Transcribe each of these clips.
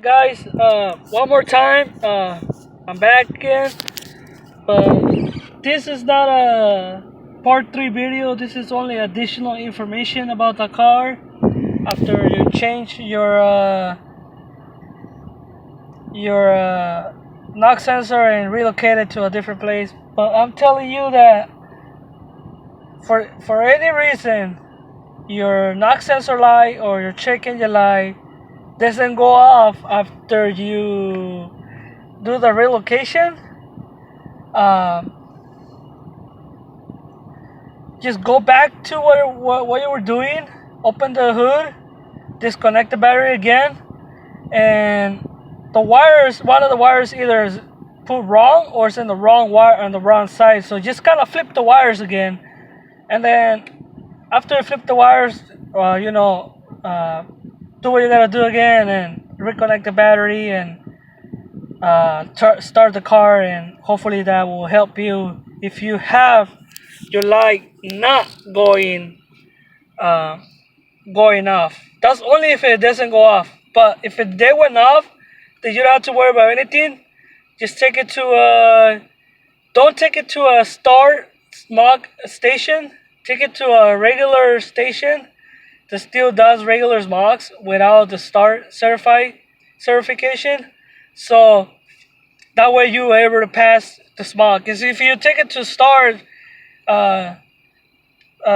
Guys, one more time, I'm back again, but this is not a part 3 video. This is only additional information about the car after you change your knock sensor and relocate it to a different place. But I'm telling you that for any reason your knock sensor light or your check engine light doesn't go off after you do the relocation, just go back to what you were doing, open the hood, disconnect the battery again, and the wires, one of the wires either is put wrong or it's in the wrong wire on the wrong side. So just kind of flip the wires again, and then after you flip the wires, do what you gotta do again and reconnect the battery and start the car, and hopefully that will help you if you have your light not going off. That's only if it doesn't go off. But if they went off, then you don't have to worry about anything. Just take it to don't take it to a smog station. Take it to a regular station that still does regular smogs without the certification. So that way you are able to pass the smog. Because if you take it to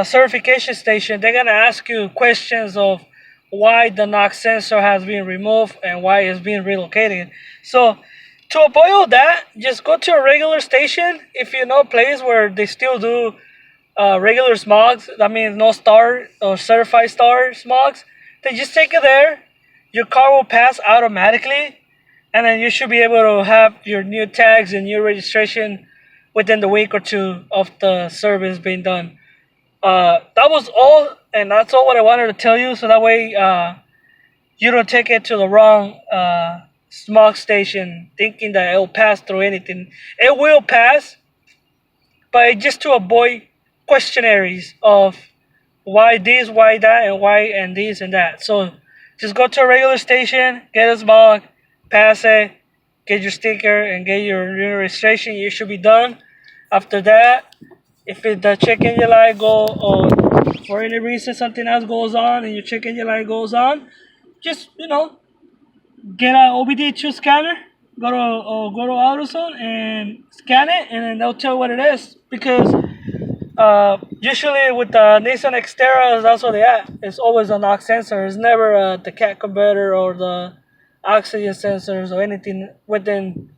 certification station, they're gonna ask you questions of why the knock sensor has been removed and why it's being relocated. So to avoid all that, just go to a regular station. If you know a place where they still do regular smogs, that means no star or certified star smogs, then just take it there. Your car will pass automatically, and then you should be able to have your new tags and new registration within the week or two of the service being done. That was all, and that's all what I wanted to tell you, so that way you don't take it to the wrong smog station thinking that it'll pass through anything. It will pass, but just to avoid questionnaires of why this, why that, and why and this and that. So just go to a regular station, get a smog, pass it, get your sticker, and get your new registration. You should be done. After that, if the check engine light or for any reason something else goes on and your check engine light goes on, just get an OBD2 scanner, go to AutoZone and scan it, and then they'll tell you what it is. Because usually with the Nissan Xterras, that's what they at. It's always a knock sensor. It's never the cat converter or the oxygen sensors or anything within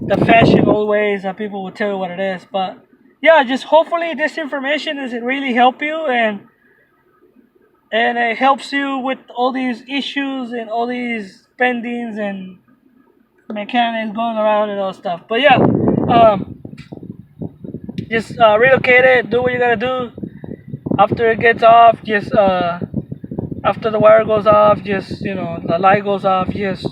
the fashionable ways that people will tell you what it is. But yeah, just hopefully this information is really help you, and it helps you with all these issues and all these spendings and mechanics going around and all stuff. But yeah, just relocate it, do what you gotta do. After it gets off, just after the wire goes off, just the light goes off, just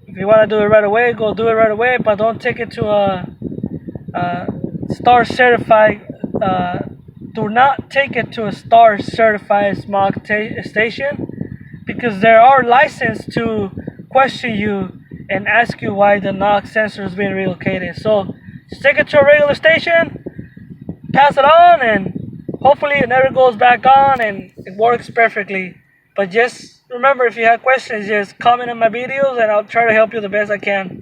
if you want to do it right away, go do it right away. But don't take it to a star certified. Do not take it to a star certified smog station, because they are licensed to question you and ask you why the knock sensor is being relocated. So just take it to a regular station, pass it on, and hopefully it never goes back on and it works perfectly. But just remember, if you have questions, just comment on my videos and I'll try to help you the best I can.